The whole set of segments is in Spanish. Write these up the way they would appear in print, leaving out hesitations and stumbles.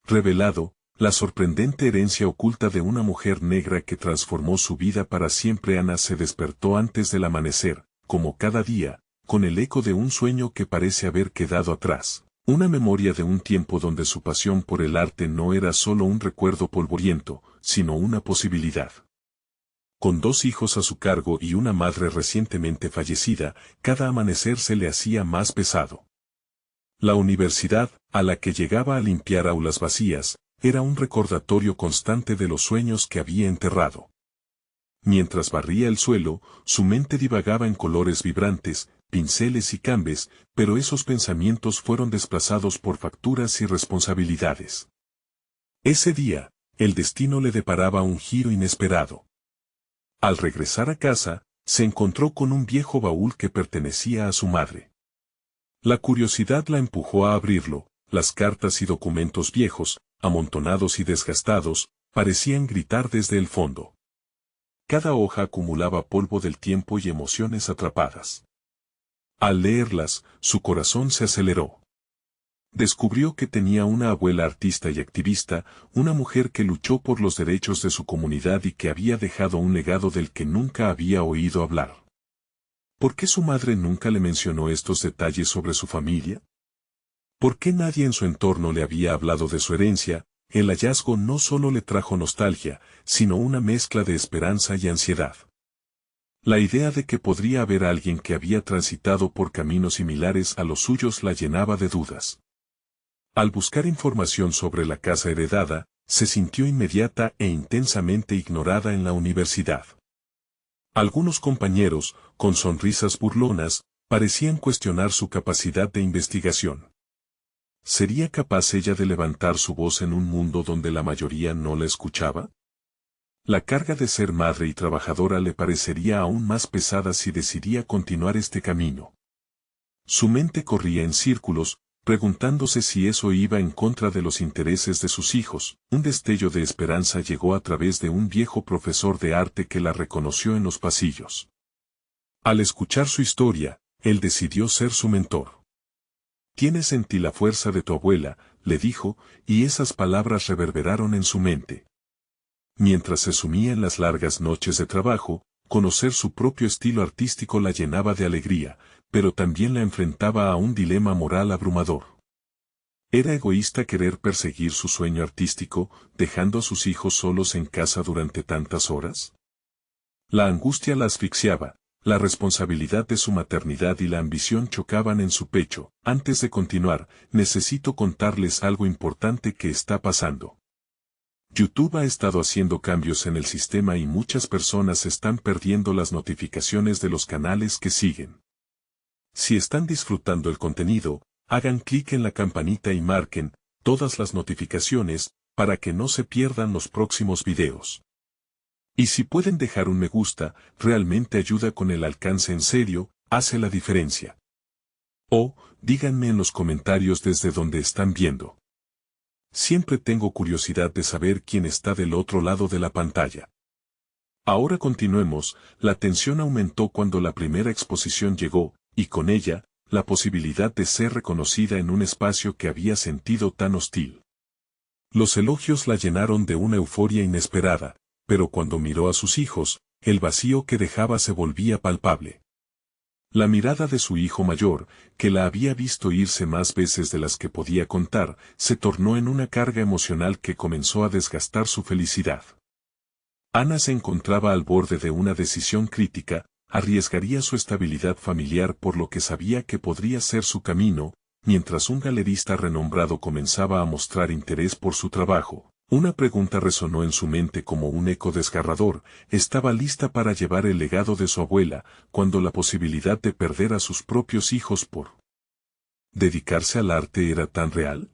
revelado, la sorprendente herencia oculta de una mujer negra que transformó su vida para siempre. Ana se despertó antes del amanecer, como cada día, con el eco de un sueño que parece haber quedado atrás, una memoria de un tiempo donde su pasión por el arte no era solo un recuerdo polvoriento, sino una posibilidad. Con 2 hijos a su cargo y una madre recientemente fallecida, cada amanecer se le hacía más pesado. La universidad, a la que llegaba a limpiar aulas vacías, era un recordatorio constante de los sueños que había enterrado. Mientras barría el suelo, su mente divagaba en colores vibrantes, pinceles y cambes, pero esos pensamientos fueron desplazados por facturas y responsabilidades. Ese día, el destino le deparaba un giro inesperado. Al regresar a casa, se encontró con un viejo baúl que pertenecía a su madre. La curiosidad la empujó a abrirlo. Las cartas y documentos viejos, amontonados y desgastados, parecían gritar desde el fondo. Cada hoja acumulaba polvo del tiempo y emociones atrapadas. Al leerlas, su corazón se aceleró. Descubrió que tenía una abuela artista y activista, una mujer que luchó por los derechos de su comunidad y que había dejado un legado del que nunca había oído hablar. ¿Por qué su madre nunca le mencionó estos detalles sobre su familia? ¿Por qué nadie en su entorno le había hablado de su herencia? El hallazgo no solo le trajo nostalgia, sino una mezcla de esperanza y ansiedad. La idea de que podría haber alguien que había transitado por caminos similares a los suyos la llenaba de dudas. Al buscar información sobre la casa heredada, se sintió inmediata e intensamente ignorada en la universidad. Algunos compañeros, con sonrisas burlonas, parecían cuestionar su capacidad de investigación. ¿Sería capaz ella de levantar su voz en un mundo donde la mayoría no la escuchaba? La carga de ser madre y trabajadora le parecería aún más pesada si decidía continuar este camino. Su mente corría en círculos, preguntándose si eso iba en contra de los intereses de sus hijos. Un destello de esperanza llegó a través de un viejo profesor de arte que la reconoció en los pasillos. Al escuchar su historia, él decidió ser su mentor. «Tienes en ti la fuerza de tu abuela», le dijo, y esas palabras reverberaron en su mente. Mientras se sumía en las largas noches de trabajo, conocer su propio estilo artístico la llenaba de alegría, pero también la enfrentaba a un dilema moral abrumador. ¿Era egoísta querer perseguir su sueño artístico, dejando a sus hijos solos en casa durante tantas horas? La angustia la asfixiaba, la responsabilidad de su maternidad y la ambición chocaban en su pecho. Antes de continuar, necesito contarles algo importante que está pasando. YouTube ha estado haciendo cambios en el sistema y muchas personas están perdiendo las notificaciones de los canales que siguen. Si están disfrutando el contenido, hagan clic en la campanita y marquen todas las notificaciones para que no se pierdan los próximos videos. Y si pueden dejar un me gusta, realmente ayuda con el alcance, en serio, hace la diferencia. O, díganme en los comentarios desde donde están viendo. Siempre tengo curiosidad de saber quién está del otro lado de la pantalla. Ahora continuemos. La tensión aumentó cuando la primera exposición llegó, y con ella, la posibilidad de ser reconocida en un espacio que había sentido tan hostil. Los elogios la llenaron de una euforia inesperada, pero cuando miró a sus hijos, el vacío que dejaba se volvía palpable. La mirada de su hijo mayor, que la había visto irse más veces de las que podía contar, se tornó en una carga emocional que comenzó a desgastar su felicidad. Ana se encontraba al borde de una decisión crítica. Arriesgaría su estabilidad familiar por lo que sabía que podría ser su camino, mientras un galerista renombrado comenzaba a mostrar interés por su trabajo. Una pregunta resonó en su mente como un eco desgarrador. ¿Estaba lista para llevar el legado de su abuela, cuando la posibilidad de perder a sus propios hijos por dedicarse al arte era tan real?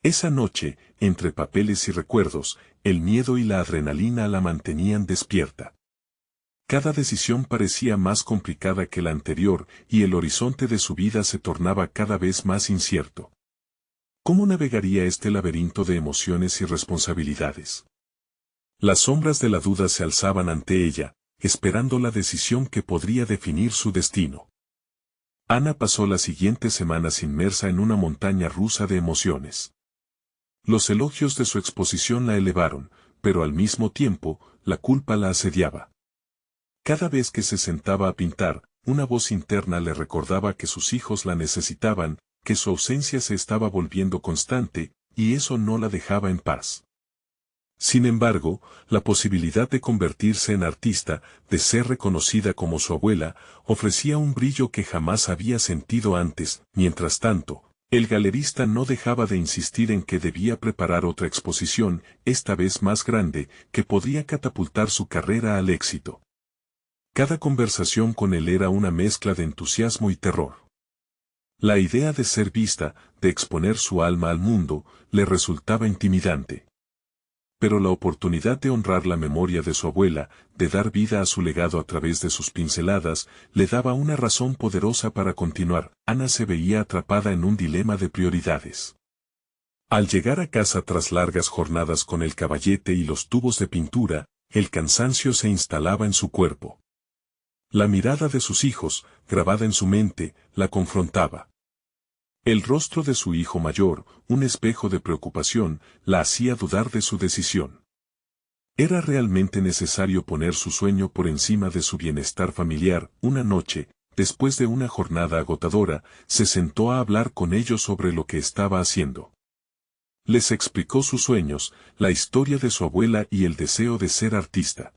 Esa noche, entre papeles y recuerdos, el miedo y la adrenalina la mantenían despierta. Cada decisión parecía más complicada que la anterior y el horizonte de su vida se tornaba cada vez más incierto. ¿Cómo navegaría este laberinto de emociones y responsabilidades? Las sombras de la duda se alzaban ante ella, esperando la decisión que podría definir su destino. Ana pasó las siguientes semanas inmersa en una montaña rusa de emociones. Los elogios de su exposición la elevaron, pero al mismo tiempo, la culpa la asediaba. Cada vez que se sentaba a pintar, una voz interna le recordaba que sus hijos la necesitaban, que su ausencia se estaba volviendo constante, y eso no la dejaba en paz. Sin embargo, la posibilidad de convertirse en artista, de ser reconocida como su abuela, ofrecía un brillo que jamás había sentido antes. Mientras tanto, el galerista no dejaba de insistir en que debía preparar otra exposición, esta vez más grande, que podría catapultar su carrera al éxito. Cada conversación con él era una mezcla de entusiasmo y terror. La idea de ser vista, de exponer su alma al mundo, le resultaba intimidante. Pero la oportunidad de honrar la memoria de su abuela, de dar vida a su legado a través de sus pinceladas, le daba una razón poderosa para continuar. Ana se veía atrapada en un dilema de prioridades. Al llegar a casa tras largas jornadas con el caballete y los tubos de pintura, el cansancio se instalaba en su cuerpo. La mirada de sus hijos, grabada en su mente, la confrontaba. El rostro de su hijo mayor, un espejo de preocupación, la hacía dudar de su decisión. ¿Era realmente necesario poner su sueño por encima de su bienestar familiar? Una noche, después de una jornada agotadora, se sentó a hablar con ellos sobre lo que estaba haciendo. Les explicó sus sueños, la historia de su abuela y el deseo de ser artista.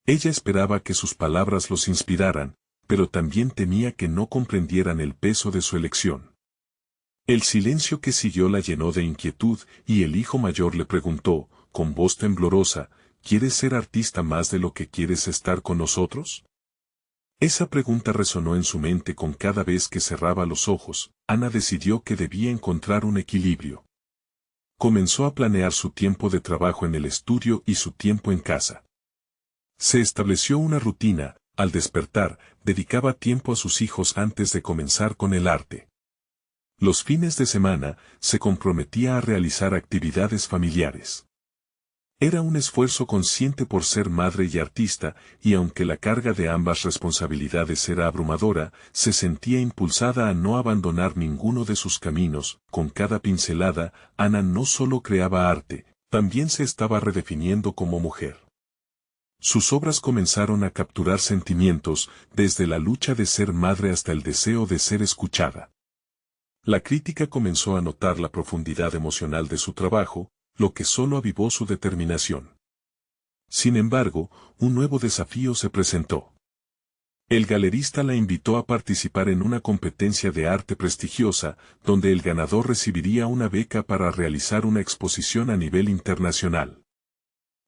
Ella esperaba que sus palabras los inspiraran, pero también temía que no comprendieran el peso de su elección. El silencio que siguió la llenó de inquietud, y el hijo mayor le preguntó, con voz temblorosa, ¿quieres ser artista más de lo que quieres estar con nosotros? Esa pregunta resonó en su mente con cada vez que cerraba los ojos. Ana decidió que debía encontrar un equilibrio. Comenzó a planear su tiempo de trabajo en el estudio y su tiempo en casa. Se estableció una rutina. Al despertar, dedicaba tiempo a sus hijos antes de comenzar con el arte. Los fines de semana, se comprometía a realizar actividades familiares. Era un esfuerzo consciente por ser madre y artista, y aunque la carga de ambas responsabilidades era abrumadora, se sentía impulsada a no abandonar ninguno de sus caminos. Con cada pincelada, Ana no solo creaba arte, también se estaba redefiniendo como mujer. Sus obras comenzaron a capturar sentimientos, desde la lucha de ser madre hasta el deseo de ser escuchada. La crítica comenzó a notar la profundidad emocional de su trabajo, lo que solo avivó su determinación. Sin embargo, un nuevo desafío se presentó. El galerista la invitó a participar en una competencia de arte prestigiosa, donde el ganador recibiría una beca para realizar una exposición a nivel internacional.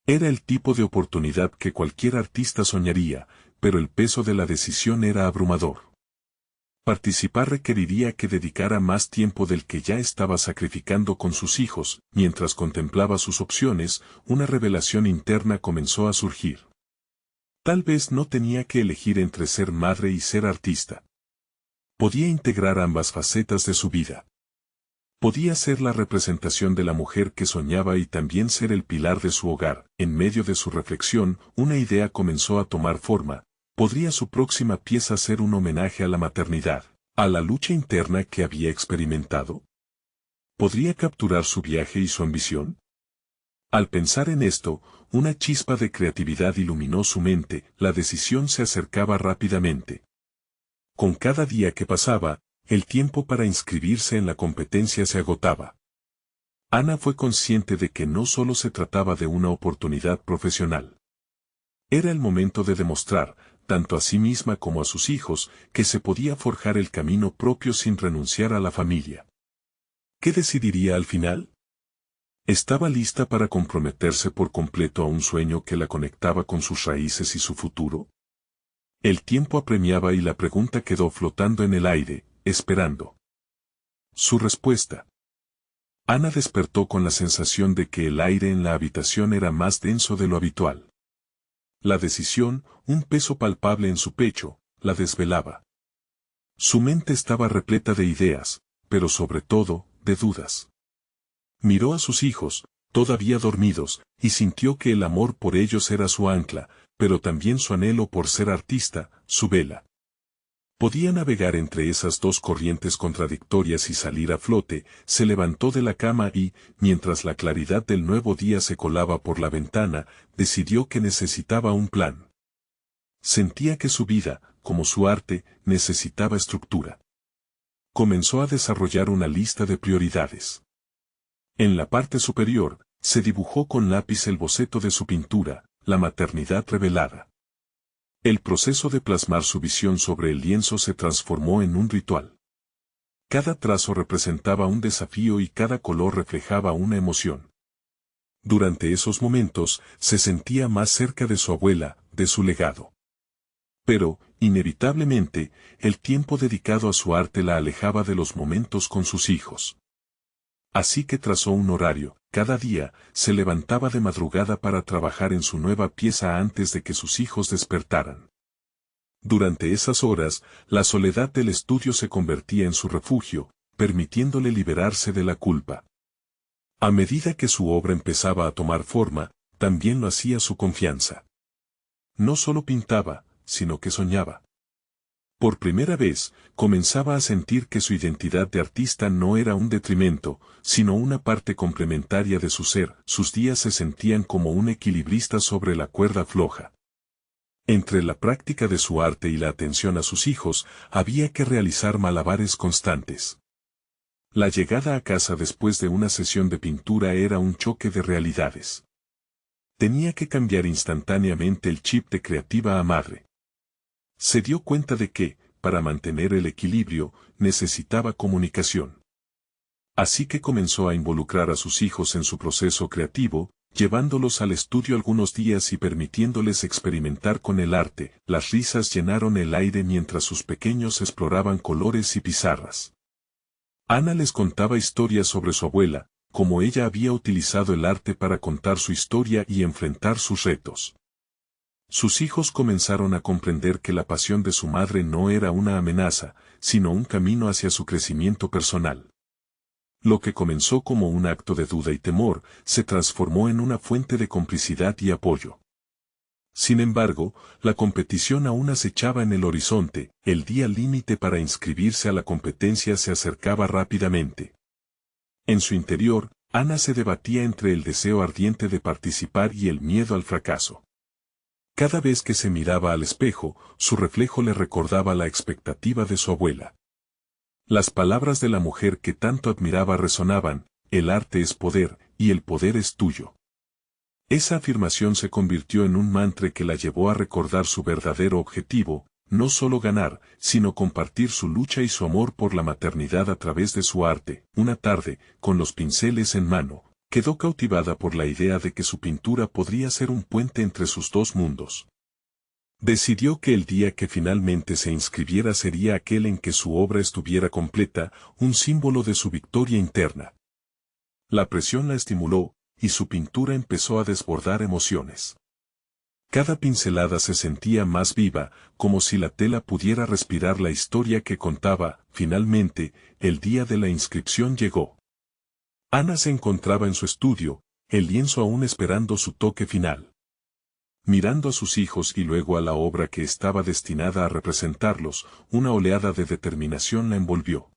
Era el tipo de oportunidad que cualquier artista soñaría, pero el peso de la decisión era abrumador. Participar requeriría que dedicara más tiempo del que ya estaba sacrificando con sus hijos. Mientras contemplaba sus opciones, una revelación interna comenzó a surgir. Tal vez no tenía que elegir entre ser madre y ser artista. Podía integrar ambas facetas de su vida. Podía ser la representación de la mujer que soñaba y también ser el pilar de su hogar. En medio de su reflexión, una idea comenzó a tomar forma. ¿Podría su próxima pieza ser un homenaje a la maternidad, a la lucha interna que había experimentado? ¿Podría capturar su viaje y su ambición? Al pensar en esto, una chispa de creatividad iluminó su mente. La decisión se acercaba rápidamente. Con cada día que pasaba, el tiempo para inscribirse en la competencia se agotaba. Ana fue consciente de que no solo se trataba de una oportunidad profesional. Era el momento de demostrar, tanto a sí misma como a sus hijos, que se podía forjar el camino propio sin renunciar a la familia. ¿Qué decidiría al final? Estaba lista para comprometerse por completo a un sueño que la conectaba con sus raíces y su futuro. El tiempo apremiaba y la pregunta quedó flotando en el aire, esperando su respuesta. Ana despertó con la sensación de que el aire en la habitación era más denso de lo habitual. La decisión, un peso palpable en su pecho, la desvelaba. Su mente estaba repleta de ideas, pero sobre todo, de dudas. Miró a sus hijos, todavía dormidos, y sintió que el amor por ellos era su ancla, pero también su anhelo por ser artista, su vela. Podía navegar entre esas dos corrientes contradictorias y salir a flote. Se levantó de la cama y, mientras la claridad del nuevo día se colaba por la ventana, decidió que necesitaba un plan. Sentía que su vida, como su arte, necesitaba estructura. Comenzó a desarrollar una lista de prioridades. En la parte superior, se dibujó con lápiz el boceto de su pintura, La maternidad revelada. El proceso de plasmar su visión sobre el lienzo se transformó en un ritual. Cada trazo representaba un desafío y cada color reflejaba una emoción. Durante esos momentos, se sentía más cerca de su abuela, de su legado. Pero, inevitablemente, el tiempo dedicado a su arte la alejaba de los momentos con sus hijos. Así que trazó un horario. Cada día, se levantaba de madrugada para trabajar en su nueva pieza antes de que sus hijos despertaran. Durante esas horas, la soledad del estudio se convertía en su refugio, permitiéndole liberarse de la culpa. A medida que su obra empezaba a tomar forma, también lo hacía su confianza. No solo pintaba, sino que soñaba. Por primera vez, comenzaba a sentir que su identidad de artista no era un detrimento, sino una parte complementaria de su ser. Sus días se sentían como un equilibrista sobre la cuerda floja. Entre la práctica de su arte y la atención a sus hijos, había que realizar malabares constantes. La llegada a casa después de una sesión de pintura era un choque de realidades. Tenía que cambiar instantáneamente el chip de creativa a madre. Se dio cuenta de que, para mantener el equilibrio, necesitaba comunicación. Así que comenzó a involucrar a sus hijos en su proceso creativo, llevándolos al estudio algunos días y permitiéndoles experimentar con el arte. Las risas llenaron el aire mientras sus pequeños exploraban colores y pizarras. Ana les contaba historias sobre su abuela, cómo ella había utilizado el arte para contar su historia y enfrentar sus retos. Sus hijos comenzaron a comprender que la pasión de su madre no era una amenaza, sino un camino hacia su crecimiento personal. Lo que comenzó como un acto de duda y temor, se transformó en una fuente de complicidad y apoyo. Sin embargo, la competición aún acechaba en el horizonte. El día límite para inscribirse a la competencia se acercaba rápidamente. En su interior, Ana se debatía entre el deseo ardiente de participar y el miedo al fracaso. Cada vez que se miraba al espejo, su reflejo le recordaba la expectativa de su abuela. Las palabras de la mujer que tanto admiraba resonaban: el arte es poder, y el poder es tuyo. Esa afirmación se convirtió en un mantra que la llevó a recordar su verdadero objetivo, no solo ganar, sino compartir su lucha y su amor por la maternidad a través de su arte. Una tarde, con los pinceles en mano, quedó cautivada por la idea de que su pintura podría ser un puente entre sus dos mundos. Decidió que el día que finalmente se inscribiera sería aquel en que su obra estuviera completa, un símbolo de su victoria interna. La presión la estimuló, y su pintura empezó a desbordar emociones. Cada pincelada se sentía más viva, como si la tela pudiera respirar la historia que contaba. Finalmente, el día de la inscripción llegó. Ana se encontraba en su estudio, el lienzo aún esperando su toque final. Mirando a sus hijos y luego a la obra que estaba destinada a representarlos, una oleada de determinación la envolvió.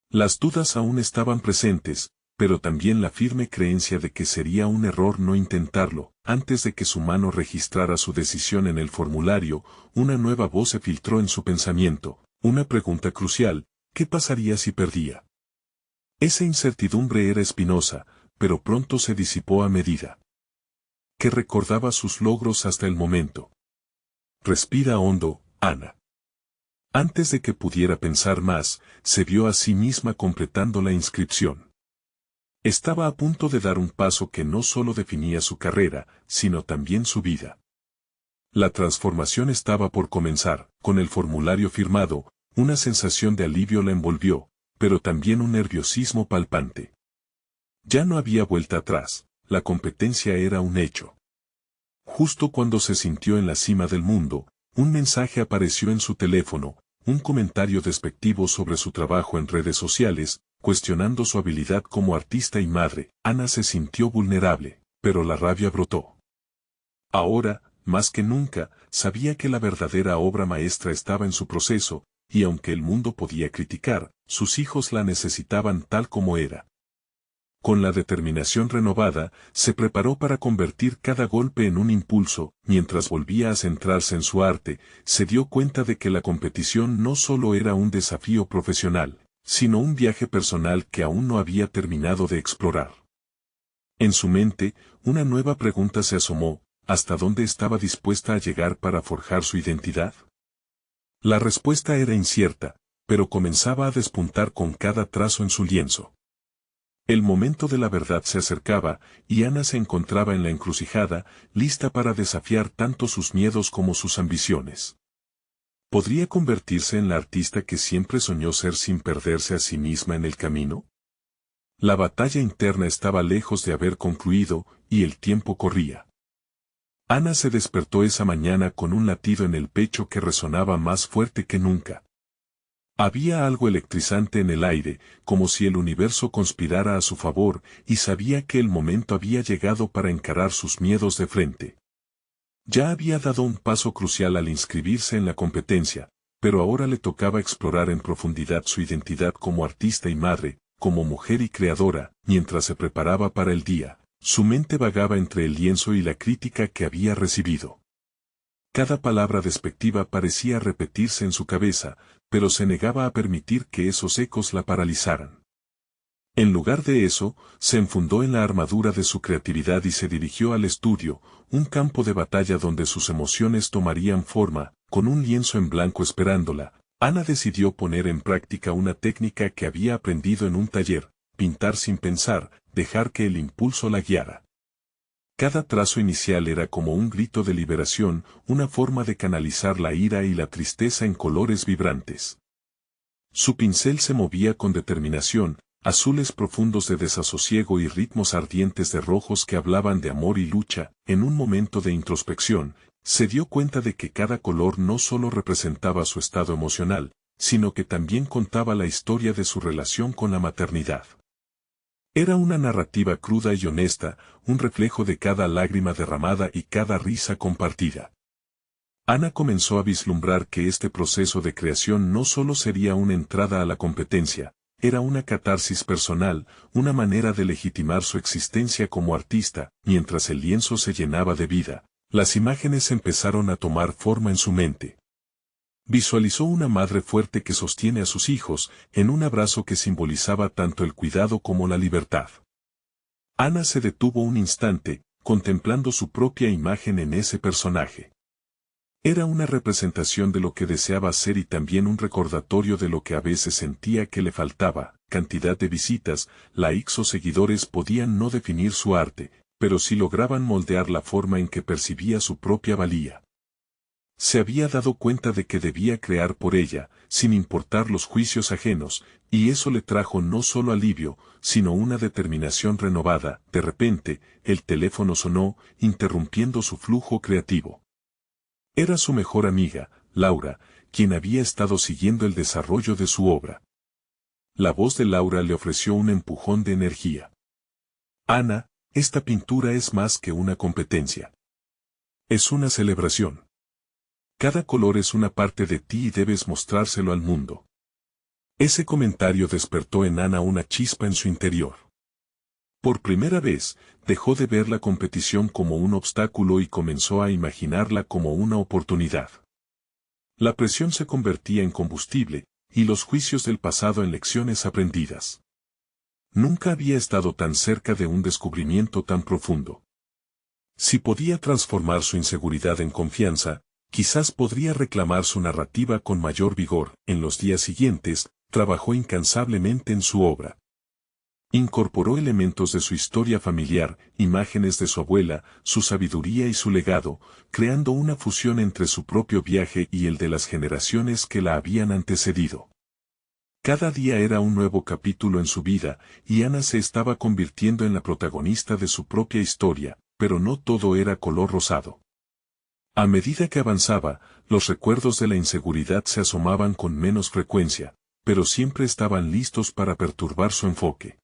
Las dudas aún estaban presentes, pero también la firme creencia de que sería un error no intentarlo. Antes de que su mano registrara su decisión en el formulario, una nueva voz se filtró en su pensamiento, una pregunta crucial: ¿qué pasaría si perdía? Esa incertidumbre era espinosa, pero pronto se disipó a medida que recordaba sus logros hasta el momento. Respira hondo, Ana. Antes de que pudiera pensar más, se vio a sí misma completando la inscripción. Estaba a punto de dar un paso que no solo definía su carrera, sino también su vida. La transformación estaba por comenzar. Con el formulario firmado, una sensación de alivio la envolvió, pero también un nerviosismo palpante. Ya no había vuelta atrás, la competencia era un hecho. Justo cuando se sintió en la cima del mundo, un mensaje apareció en su teléfono, un comentario despectivo sobre su trabajo en redes sociales, cuestionando su habilidad como artista y madre. Ana se sintió vulnerable, pero la rabia brotó. Ahora, más que nunca, sabía que la verdadera obra maestra estaba en su proceso, y aunque el mundo podía criticar, sus hijos la necesitaban tal como era. Con la determinación renovada, se preparó para convertir cada golpe en un impulso. Mientras volvía a centrarse en su arte, se dio cuenta de que la competición no solo era un desafío profesional, sino un viaje personal que aún no había terminado de explorar. En su mente, una nueva pregunta se asomó: ¿hasta dónde estaba dispuesta a llegar para forjar su identidad? La respuesta era incierta, pero comenzaba a despuntar con cada trazo en su lienzo. El momento de la verdad se acercaba, y Ana se encontraba en la encrucijada, lista para desafiar tanto sus miedos como sus ambiciones. ¿Podría convertirse en la artista que siempre soñó ser sin perderse a sí misma en el camino? La batalla interna estaba lejos de haber concluido, y el tiempo corría. Ana se despertó esa mañana con un latido en el pecho que resonaba más fuerte que nunca. Había algo electrizante en el aire, como si el universo conspirara a su favor, y sabía que el momento había llegado para encarar sus miedos de frente. Ya había dado un paso crucial al inscribirse en la competencia, pero ahora le tocaba explorar en profundidad su identidad como artista y madre, como mujer y creadora. Mientras se preparaba para el día, su mente vagaba entre el lienzo y la crítica que había recibido. Cada palabra despectiva parecía repetirse en su cabeza, pero se negaba a permitir que esos ecos la paralizaran. En lugar de eso, se enfundó en la armadura de su creatividad y se dirigió al estudio, un campo de batalla donde sus emociones tomarían forma. Con un lienzo en blanco esperándola, Ana decidió poner en práctica una técnica que había aprendido en un taller: pintar sin pensar, dejar que el impulso la guiara. Cada trazo inicial era como un grito de liberación, una forma de canalizar la ira y la tristeza en colores vibrantes. Su pincel se movía con determinación, azules profundos de desasosiego y ritmos ardientes de rojos que hablaban de amor y lucha. En un momento de introspección, se dio cuenta de que cada color no solo representaba su estado emocional, sino que también contaba la historia de su relación con la maternidad. Era una narrativa cruda y honesta, un reflejo de cada lágrima derramada y cada risa compartida. Ana comenzó a vislumbrar que este proceso de creación no solo sería una entrada a la competencia, era una catarsis personal, una manera de legitimar su existencia como artista. Mientras el lienzo se llenaba de vida, las imágenes empezaron a tomar forma en su mente. Visualizó una madre fuerte que sostiene a sus hijos, en un abrazo que simbolizaba tanto el cuidado como la libertad. Ana se detuvo un instante, contemplando su propia imagen en ese personaje. Era una representación de lo que deseaba ser y también un recordatorio de lo que a veces sentía que le faltaba. Cantidad de visitas, likes o seguidores podían no definir su arte, pero sí lograban moldear la forma en que percibía su propia valía. Se había dado cuenta de que debía crear por ella, sin importar los juicios ajenos, y eso le trajo no solo alivio, sino una determinación renovada. De repente, el teléfono sonó, interrumpiendo su flujo creativo. Era su mejor amiga, Laura, quien había estado siguiendo el desarrollo de su obra. La voz de Laura le ofreció un empujón de energía. Ana, esta pintura es más que una competencia. Es una celebración. Cada color es una parte de ti y debes mostrárselo al mundo. Ese comentario despertó en Ana una chispa en su interior. Por primera vez, dejó de ver la competición como un obstáculo y comenzó a imaginarla como una oportunidad. La presión se convertía en combustible, y los juicios del pasado en lecciones aprendidas. Nunca había estado tan cerca de un descubrimiento tan profundo. Si podía transformar su inseguridad en confianza, quizás podría reclamar su narrativa con mayor vigor. En los días siguientes, trabajó incansablemente en su obra. Incorporó elementos de su historia familiar, imágenes de su abuela, su sabiduría y su legado, creando una fusión entre su propio viaje y el de las generaciones que la habían antecedido. Cada día era un nuevo capítulo en su vida, y Ana se estaba convirtiendo en la protagonista de su propia historia, pero no todo era color rosado. A medida que avanzaba, los recuerdos de la inseguridad se asomaban con menos frecuencia, pero siempre estaban listos para perturbar su enfoque.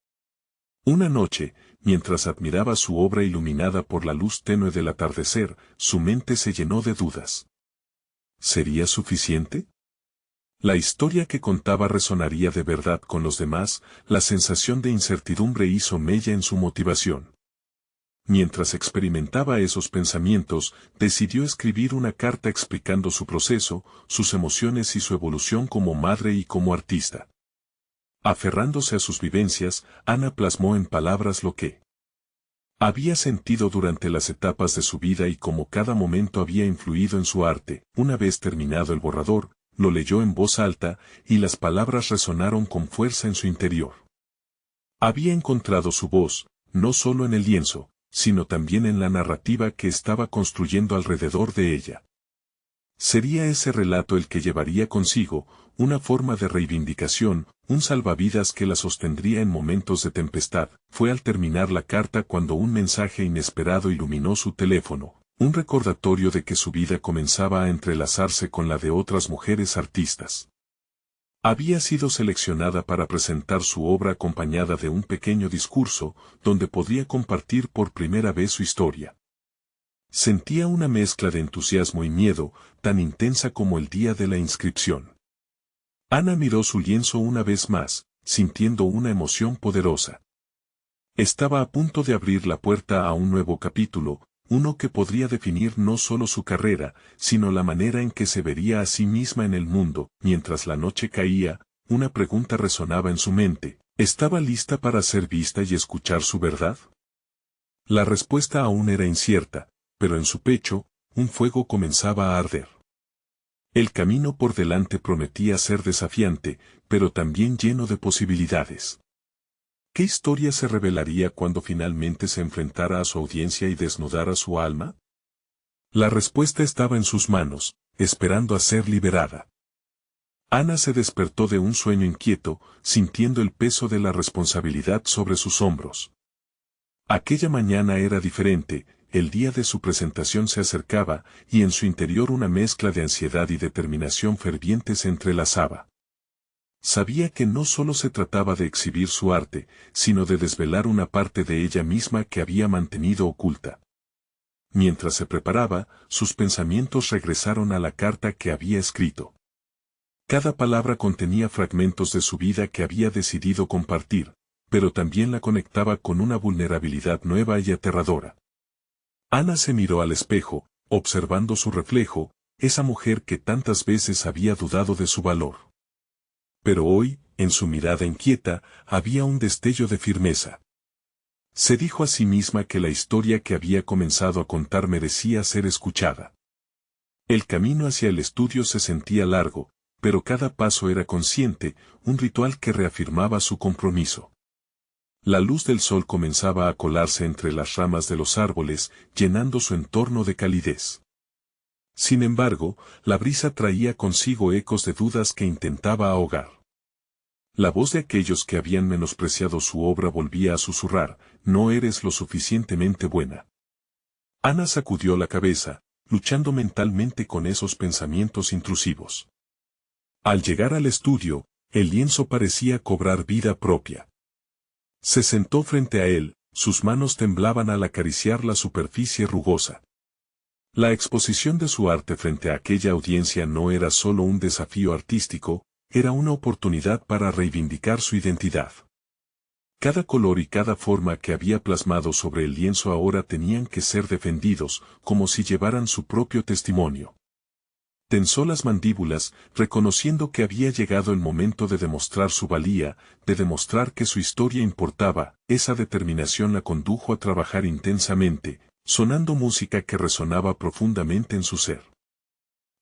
Una noche, mientras admiraba su obra iluminada por la luz tenue del atardecer, su mente se llenó de dudas. ¿Sería suficiente? La historia que contaba resonaría de verdad con los demás, la sensación de incertidumbre hizo mella en su motivación. Mientras experimentaba esos pensamientos, decidió escribir una carta explicando su proceso, sus emociones y su evolución como madre y como artista. Aferrándose a sus vivencias, Ana plasmó en palabras lo que había sentido durante las etapas de su vida y cómo cada momento había influido en su arte. Una vez terminado el borrador, lo leyó en voz alta, y las palabras resonaron con fuerza en su interior. Había encontrado su voz, no solo en el lienzo, sino también en la narrativa que estaba construyendo alrededor de ella. Sería ese relato el que llevaría consigo una forma de reivindicación, un salvavidas que la sostendría en momentos de tempestad. Fue al terminar la carta cuando un mensaje inesperado iluminó su teléfono, un recordatorio de que su vida comenzaba a entrelazarse con la de otras mujeres artistas. Había sido seleccionada para presentar su obra acompañada de un pequeño discurso, donde podría compartir por primera vez su historia. Sentía una mezcla de entusiasmo y miedo, tan intensa como el día de la inscripción. Ana miró su lienzo una vez más, sintiendo una emoción poderosa. Estaba a punto de abrir la puerta a un nuevo capítulo, uno que podría definir no solo su carrera, sino la manera en que se vería a sí misma en el mundo. Mientras la noche caía, una pregunta resonaba en su mente: ¿estaba lista para ser vista y escuchar su verdad? La respuesta aún era incierta, pero en su pecho, un fuego comenzaba a arder. El camino por delante prometía ser desafiante, pero también lleno de posibilidades. ¿Qué historia se revelaría cuando finalmente se enfrentara a su audiencia y desnudara su alma? La respuesta estaba en sus manos, esperando a ser liberada. Ana se despertó de un sueño inquieto, sintiendo el peso de la responsabilidad sobre sus hombros. Aquella mañana era diferente. El día de su presentación se acercaba, y en su interior una mezcla de ansiedad y determinación ferviente se entrelazaba. Sabía que no solo se trataba de exhibir su arte, sino de desvelar una parte de ella misma que había mantenido oculta. Mientras se preparaba, sus pensamientos regresaron a la carta que había escrito. Cada palabra contenía fragmentos de su vida que había decidido compartir, pero también la conectaba con una vulnerabilidad nueva y aterradora. Ana se miró al espejo, observando su reflejo, esa mujer que tantas veces había dudado de su valor. Pero hoy, en su mirada inquieta, había un destello de firmeza. Se dijo a sí misma que la historia que había comenzado a contar merecía ser escuchada. El camino hacia el estudio se sentía largo, pero cada paso era consciente, un ritual que reafirmaba su compromiso. La luz del sol comenzaba a colarse entre las ramas de los árboles, llenando su entorno de calidez. Sin embargo, la brisa traía consigo ecos de dudas que intentaba ahogar. La voz de aquellos que habían menospreciado su obra volvía a susurrar: no eres lo suficientemente buena. Ana sacudió la cabeza, luchando mentalmente con esos pensamientos intrusivos. Al llegar al estudio, el lienzo parecía cobrar vida propia. Se sentó frente a él, sus manos temblaban al acariciar la superficie rugosa. La exposición de su arte frente a aquella audiencia no era solo un desafío artístico, era una oportunidad para reivindicar su identidad. Cada color y cada forma que había plasmado sobre el lienzo ahora tenían que ser defendidos, como si llevaran su propio testimonio. Tensó las mandíbulas, reconociendo que había llegado el momento de demostrar su valía, de demostrar que su historia importaba. Esa determinación la condujo a trabajar intensamente, sonando música que resonaba profundamente en su ser.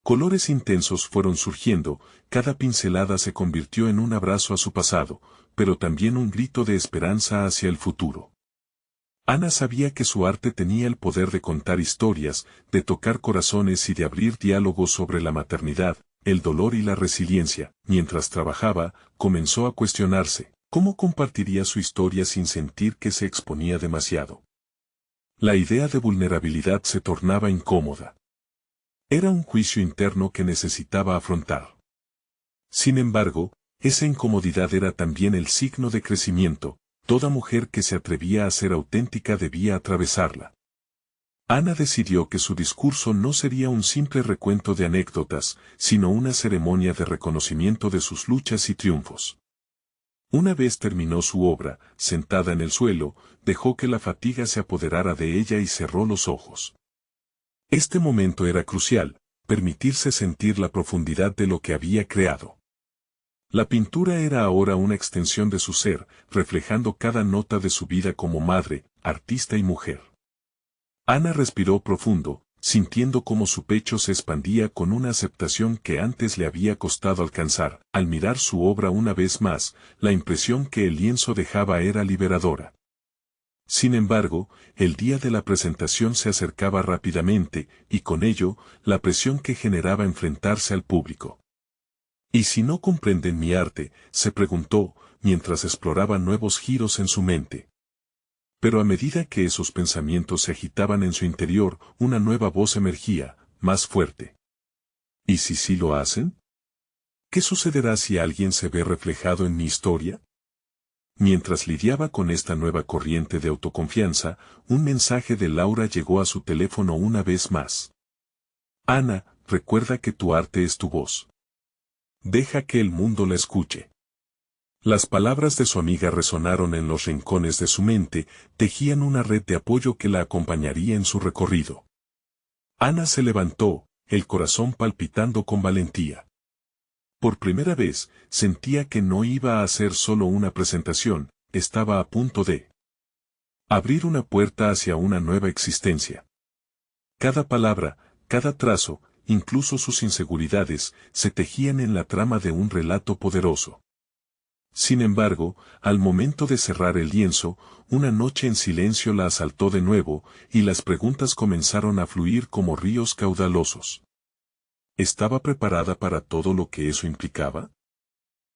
Colores intensos fueron surgiendo, cada pincelada se convirtió en un abrazo a su pasado, pero también un grito de esperanza hacia el futuro. Ana sabía que su arte tenía el poder de contar historias, de tocar corazones y de abrir diálogos sobre la maternidad, el dolor y la resiliencia. Mientras trabajaba, comenzó a cuestionarse: ¿cómo compartiría su historia sin sentir que se exponía demasiado? La idea de vulnerabilidad se tornaba incómoda. Era un juicio interno que necesitaba afrontar. Sin embargo, esa incomodidad era también el signo de crecimiento. Toda mujer que se atrevía a ser auténtica debía atravesarla. Ana decidió que su discurso no sería un simple recuento de anécdotas, sino una ceremonia de reconocimiento de sus luchas y triunfos. Una vez terminó su obra, sentada en el suelo, dejó que la fatiga se apoderara de ella y cerró los ojos. Este momento era crucial, permitirse sentir la profundidad de lo que había creado. La pintura era ahora una extensión de su ser, reflejando cada nota de su vida como madre, artista y mujer. Ana respiró profundo, sintiendo cómo su pecho se expandía con una aceptación que antes le había costado alcanzar. Al mirar su obra una vez más, la impresión que el lienzo dejaba era liberadora. Sin embargo, el día de la presentación se acercaba rápidamente, y con ello, la presión que generaba enfrentarse al público. ¿Y si no comprenden mi arte?, se preguntó, mientras exploraba nuevos giros en su mente. Pero a medida que esos pensamientos se agitaban en su interior, una nueva voz emergía, más fuerte. ¿Y si sí lo hacen? ¿Qué sucederá si alguien se ve reflejado en mi historia? Mientras lidiaba con esta nueva corriente de autoconfianza, un mensaje de Laura llegó a su teléfono una vez más. Ana, recuerda que tu arte es tu voz. Deja que el mundo la escuche. Las palabras de su amiga resonaron en los rincones de su mente, tejían una red de apoyo que la acompañaría en su recorrido. Ana se levantó, el corazón palpitando con valentía. Por primera vez, sentía que no iba a hacer solo una presentación, estaba a punto de abrir una puerta hacia una nueva existencia. Cada palabra, cada trazo, incluso sus inseguridades, se tejían en la trama de un relato poderoso. Sin embargo, al momento de cerrar el lienzo, una noche en silencio la asaltó de nuevo, y las preguntas comenzaron a fluir como ríos caudalosos. ¿Estaba preparada para todo lo que eso implicaba?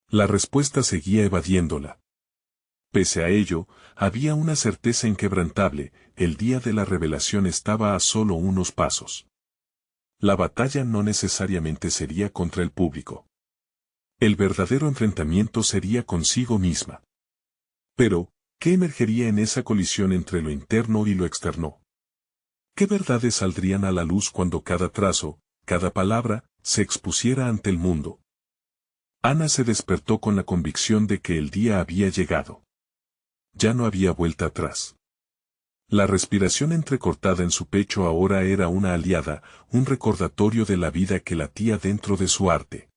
La respuesta seguía evadiéndola. Pese a ello, había una certeza inquebrantable, el día de la revelación estaba a solo unos pasos. La batalla no necesariamente sería contra el público. El verdadero enfrentamiento sería consigo misma. Pero, ¿qué emergería en esa colisión entre lo interno y lo externo? ¿Qué verdades saldrían a la luz cuando cada trazo, cada palabra, se expusiera ante el mundo? Ana se despertó con la convicción de que el día había llegado. Ya no había vuelta atrás. La respiración entrecortada en su pecho ahora era una aliada, un recordatorio de la vida que latía dentro de su arte.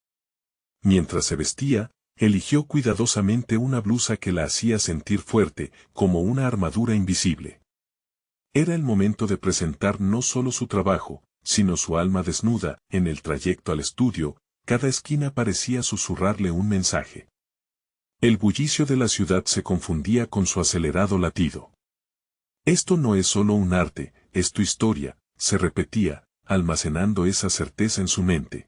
Mientras se vestía, eligió cuidadosamente una blusa que la hacía sentir fuerte, como una armadura invisible. Era el momento de presentar no solo su trabajo, sino su alma desnuda. En el trayecto al estudio, cada esquina parecía susurrarle un mensaje. El bullicio de la ciudad se confundía con su acelerado latido. Esto no es solo un arte, es tu historia, se repetía, almacenando esa certeza en su mente.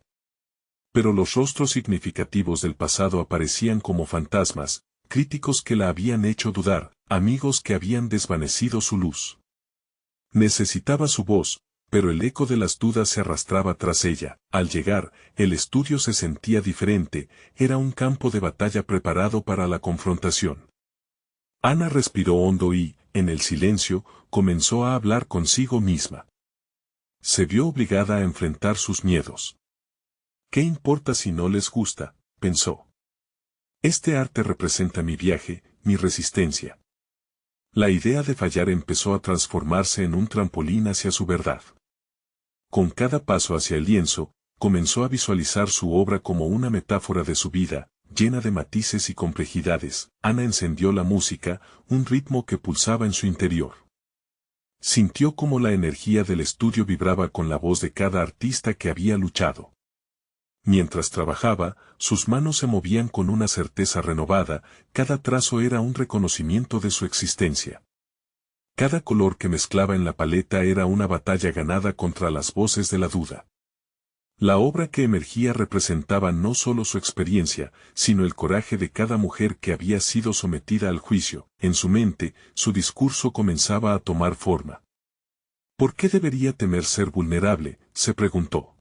Pero los rostros significativos del pasado aparecían como fantasmas, críticos que la habían hecho dudar, amigos que habían desvanecido su luz. Necesitaba su voz, pero el eco de las dudas se arrastraba tras ella. Al llegar, el estudio se sentía diferente, era un campo de batalla preparado para la confrontación. Ana respiró hondo y, en el silencio, comenzó a hablar consigo misma. Se vio obligada a enfrentar sus miedos. ¿Qué importa si no les gusta?, pensó. Este arte representa mi viaje, mi resistencia. La idea de fallar empezó a transformarse en un trampolín hacia su verdad. Con cada paso hacia el lienzo, comenzó a visualizar su obra como una metáfora de su vida, llena de matices y complejidades. Ana encendió la música, un ritmo que pulsaba en su interior. Sintió cómo la energía del estudio vibraba con la voz de cada artista que había luchado. Mientras trabajaba, sus manos se movían con una certeza renovada, cada trazo era un reconocimiento de su existencia. Cada color que mezclaba en la paleta era una batalla ganada contra las voces de la duda. La obra que emergía representaba no solo su experiencia, sino el coraje de cada mujer que había sido sometida al juicio. En su mente, su discurso comenzaba a tomar forma. ¿Por qué debería temer ser vulnerable?, se preguntó.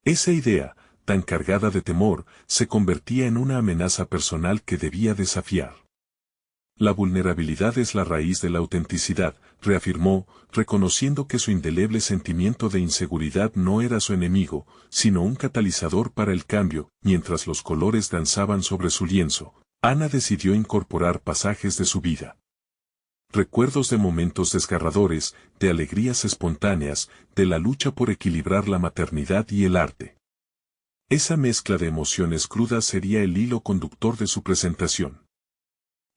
Esa idea, tan cargada de temor, se convertía en una amenaza personal que debía desafiar. La vulnerabilidad es la raíz de la autenticidad, reafirmó, reconociendo que su indeleble sentimiento de inseguridad no era su enemigo, sino un catalizador para el cambio. Mientras los colores danzaban sobre su lienzo, Ana decidió incorporar pasajes de su vida. Recuerdos de momentos desgarradores, de alegrías espontáneas, de la lucha por equilibrar la maternidad y el arte. Esa mezcla de emociones crudas sería el hilo conductor de su presentación.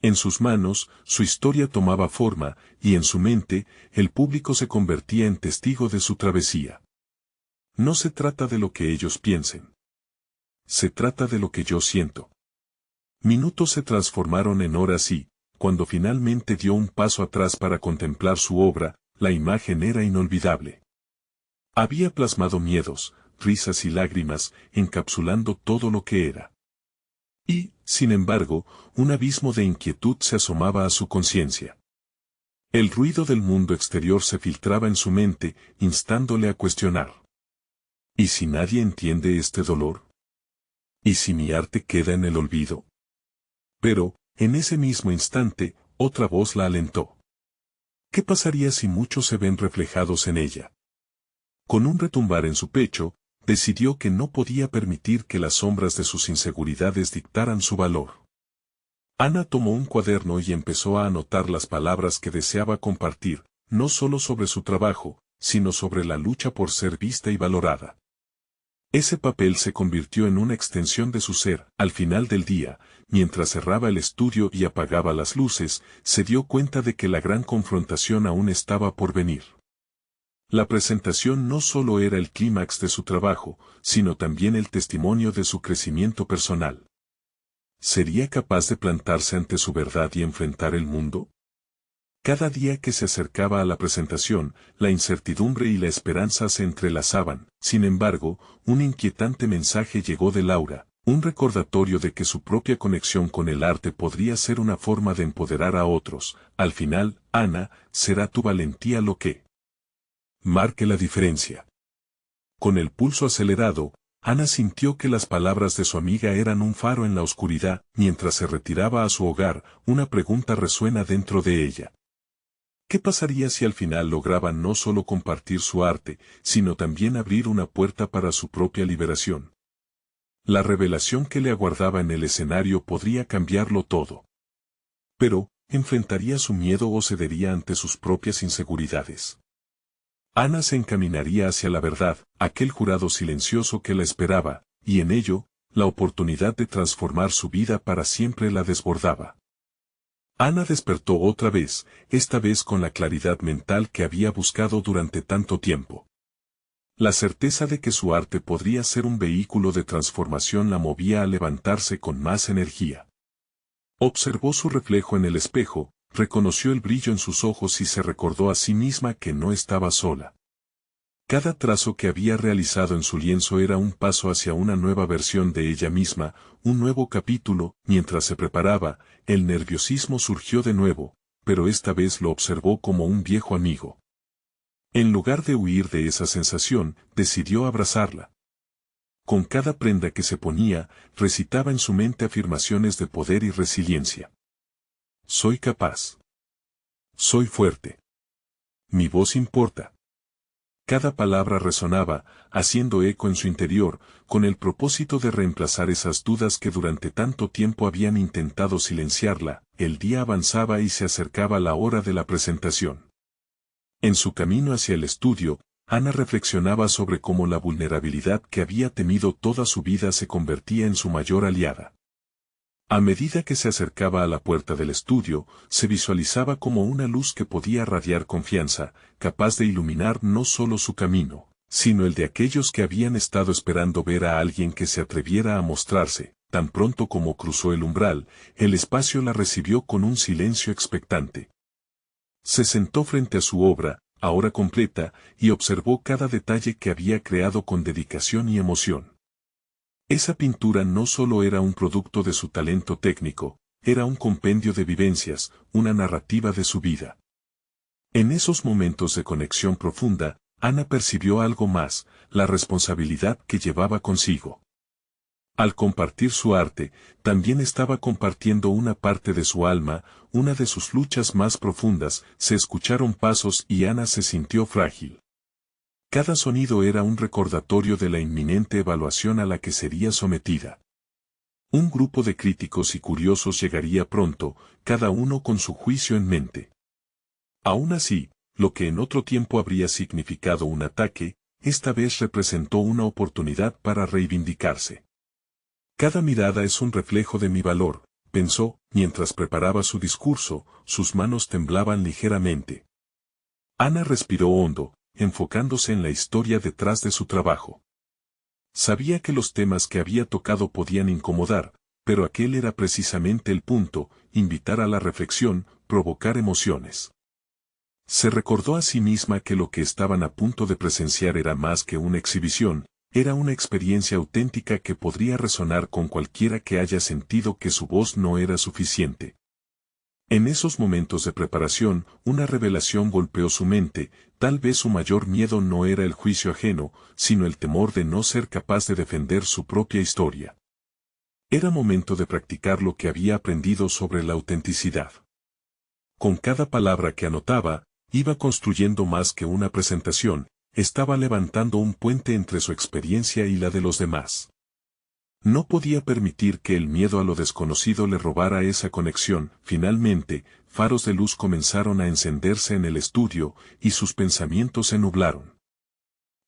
En sus manos, su historia tomaba forma, y en su mente, el público se convertía en testigo de su travesía. No se trata de lo que ellos piensen. Se trata de lo que yo siento. Minutos se transformaron en horas y, cuando finalmente dio un paso atrás para contemplar su obra, la imagen era inolvidable. Había plasmado miedos, risas y lágrimas, encapsulando todo lo que era. Y, sin embargo, un abismo de inquietud se asomaba a su conciencia. El ruido del mundo exterior se filtraba en su mente, instándole a cuestionar. ¿Y si nadie entiende este dolor? ¿Y si mi arte queda en el olvido? Pero, en ese mismo instante, otra voz la alentó. ¿Qué pasaría si muchos se ven reflejados en ella? Con un retumbar en su pecho, decidió que no podía permitir que las sombras de sus inseguridades dictaran su valor. Ana tomó un cuaderno y empezó a anotar las palabras que deseaba compartir, no solo sobre su trabajo, sino sobre la lucha por ser vista y valorada. Ese papel se convirtió en una extensión de su ser. Al final del día, mientras cerraba el estudio y apagaba las luces, se dio cuenta de que la gran confrontación aún estaba por venir. La presentación no solo era el clímax de su trabajo, sino también el testimonio de su crecimiento personal. ¿Sería capaz de plantarse ante su verdad y enfrentar el mundo? Cada día que se acercaba a la presentación, la incertidumbre y la esperanza se entrelazaban. Sin embargo, un inquietante mensaje llegó de Laura, un recordatorio de que su propia conexión con el arte podría ser una forma de empoderar a otros. Al final, Ana, será tu valentía lo que marque la diferencia. Con el pulso acelerado, Ana sintió que las palabras de su amiga eran un faro en la oscuridad. Mientras se retiraba a su hogar, una pregunta resuena dentro de ella. ¿Qué pasaría si al final lograba no solo compartir su arte, sino también abrir una puerta para su propia liberación? La revelación que le aguardaba en el escenario podría cambiarlo todo. Pero, ¿enfrentaría su miedo o cedería ante sus propias inseguridades? Ana se encaminaría hacia la verdad, aquel jurado silencioso que la esperaba, y en ello, la oportunidad de transformar su vida para siempre la desbordaba. Ana despertó otra vez, esta vez con la claridad mental que había buscado durante tanto tiempo. La certeza de que su arte podría ser un vehículo de transformación la movía a levantarse con más energía. Observó su reflejo en el espejo, reconoció el brillo en sus ojos y se recordó a sí misma que no estaba sola. Cada trazo que había realizado en su lienzo era un paso hacia una nueva versión de ella misma, un nuevo capítulo. Mientras se preparaba, el nerviosismo surgió de nuevo, pero esta vez lo observó como un viejo amigo. En lugar de huir de esa sensación, decidió abrazarla. Con cada prenda que se ponía, recitaba en su mente afirmaciones de poder y resiliencia. Soy capaz. Soy fuerte. Mi voz importa. Cada palabra resonaba, haciendo eco en su interior, con el propósito de reemplazar esas dudas que durante tanto tiempo habían intentado silenciarla. El día avanzaba y se acercaba la hora de la presentación. En su camino hacia el estudio, Ana reflexionaba sobre cómo la vulnerabilidad que había temido toda su vida se convertía en su mayor aliada. A medida que se acercaba a la puerta del estudio, se visualizaba como una luz que podía radiar confianza, capaz de iluminar no solo su camino, sino el de aquellos que habían estado esperando ver a alguien que se atreviera a mostrarse. Tan pronto como cruzó el umbral, el espacio la recibió con un silencio expectante. Se sentó frente a su obra, ahora completa, y observó cada detalle que había creado con dedicación y emoción. Esa pintura no solo era un producto de su talento técnico, era un compendio de vivencias, una narrativa de su vida. En esos momentos de conexión profunda, Ana percibió algo más, la responsabilidad que llevaba consigo. Al compartir su arte, también estaba compartiendo una parte de su alma, una de sus luchas más profundas. Se escucharon pasos y Ana se sintió frágil. Cada sonido era un recordatorio de la inminente evaluación a la que sería sometida. Un grupo de críticos y curiosos llegaría pronto, cada uno con su juicio en mente. Aún así, lo que en otro tiempo habría significado un ataque, esta vez representó una oportunidad para reivindicarse. Cada mirada es un reflejo de mi valor, pensó, mientras preparaba su discurso, sus manos temblaban ligeramente. Ana respiró hondo, enfocándose en la historia detrás de su trabajo. Sabía que los temas que había tocado podían incomodar, pero aquel era precisamente el punto: invitar a la reflexión, provocar emociones. Se recordó a sí misma que lo que estaban a punto de presenciar era más que una exhibición, era una experiencia auténtica que podría resonar con cualquiera que haya sentido que su voz no era suficiente. En esos momentos de preparación, una revelación golpeó su mente. Tal vez su mayor miedo no era el juicio ajeno, sino el temor de no ser capaz de defender su propia historia. Era momento de practicar lo que había aprendido sobre la autenticidad. Con cada palabra que anotaba, iba construyendo más que una presentación, estaba levantando un puente entre su experiencia y la de los demás. No podía permitir que el miedo a lo desconocido le robara esa conexión. Finalmente, faros de luz comenzaron a encenderse en el estudio, y sus pensamientos se nublaron.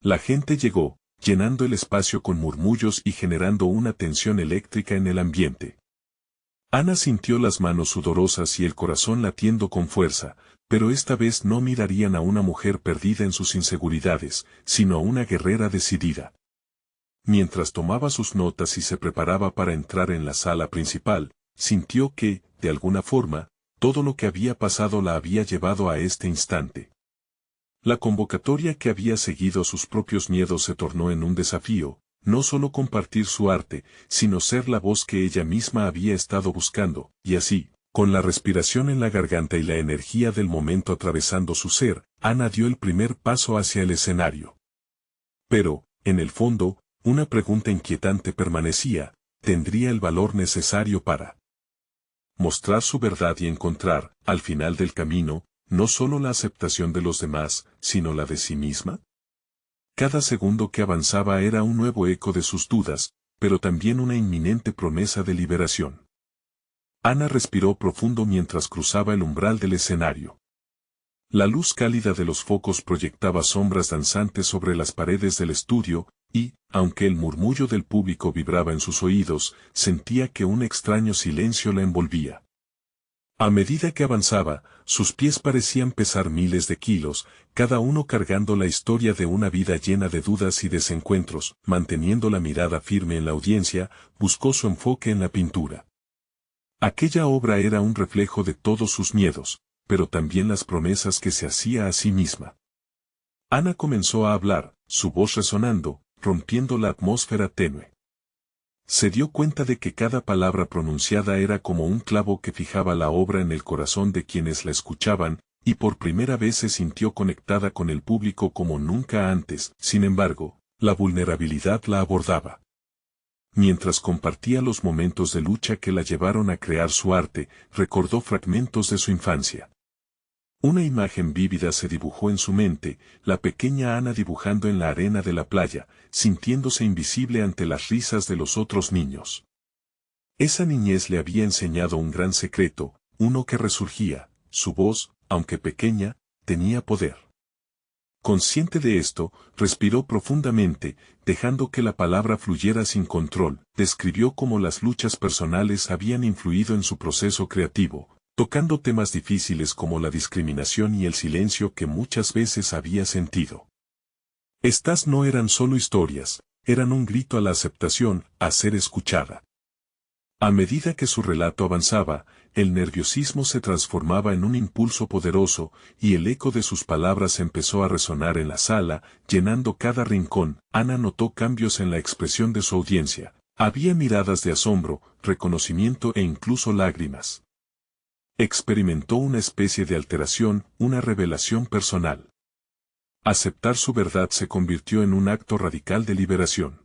La gente llegó, llenando el espacio con murmullos y generando una tensión eléctrica en el ambiente. Ana sintió las manos sudorosas y el corazón latiendo con fuerza, pero esta vez no mirarían a una mujer perdida en sus inseguridades, sino a una guerrera decidida. Mientras tomaba sus notas y se preparaba para entrar en la sala principal, sintió que, de alguna forma, todo lo que había pasado la había llevado a este instante. La convocatoria que había seguido sus propios miedos se tornó en un desafío, no solo compartir su arte, sino ser la voz que ella misma había estado buscando, y así, con la respiración en la garganta y la energía del momento atravesando su ser, Ana dio el primer paso hacia el escenario. Pero, en el fondo, una pregunta inquietante permanecía: ¿tendría el valor necesario para mostrar su verdad y encontrar, al final del camino, no solo la aceptación de los demás, sino la de sí misma? Cada segundo que avanzaba era un nuevo eco de sus dudas, pero también una inminente promesa de liberación. Ana respiró profundo mientras cruzaba el umbral del escenario. La luz cálida de los focos proyectaba sombras danzantes sobre las paredes del estudio, y, aunque el murmullo del público vibraba en sus oídos, sentía que un extraño silencio la envolvía. A medida que avanzaba, sus pies parecían pesar miles de kilos, cada uno cargando la historia de una vida llena de dudas y desencuentros. Manteniendo la mirada firme en la audiencia, buscó su enfoque en la pintura. Aquella obra era un reflejo de todos sus miedos, pero también las promesas que se hacía a sí misma. Ana comenzó a hablar, su voz resonando, rompiendo la atmósfera tenue. Se dio cuenta de que cada palabra pronunciada era como un clavo que fijaba la obra en el corazón de quienes la escuchaban, y por primera vez se sintió conectada con el público como nunca antes. Sin embargo, la vulnerabilidad la abordaba. Mientras compartía los momentos de lucha que la llevaron a crear su arte, recordó fragmentos de su infancia. Una imagen vívida se dibujó en su mente: la pequeña Ana dibujando en la arena de la playa, sintiéndose invisible ante las risas de los otros niños. Esa niñez le había enseñado un gran secreto, uno que resurgía: su voz, aunque pequeña, tenía poder. Consciente de esto, respiró profundamente, dejando que la palabra fluyera sin control. Describió cómo las luchas personales habían influido en su proceso creativo, tocando temas difíciles como la discriminación y el silencio que muchas veces había sentido. Estas no eran solo historias, eran un grito a la aceptación, a ser escuchada. A medida que su relato avanzaba, el nerviosismo se transformaba en un impulso poderoso, y el eco de sus palabras empezó a resonar en la sala, llenando cada rincón. Ana notó cambios en la expresión de su audiencia. Había miradas de asombro, reconocimiento e incluso lágrimas. Experimentó una especie de alteración, una revelación personal. Aceptar su verdad se convirtió en un acto radical de liberación.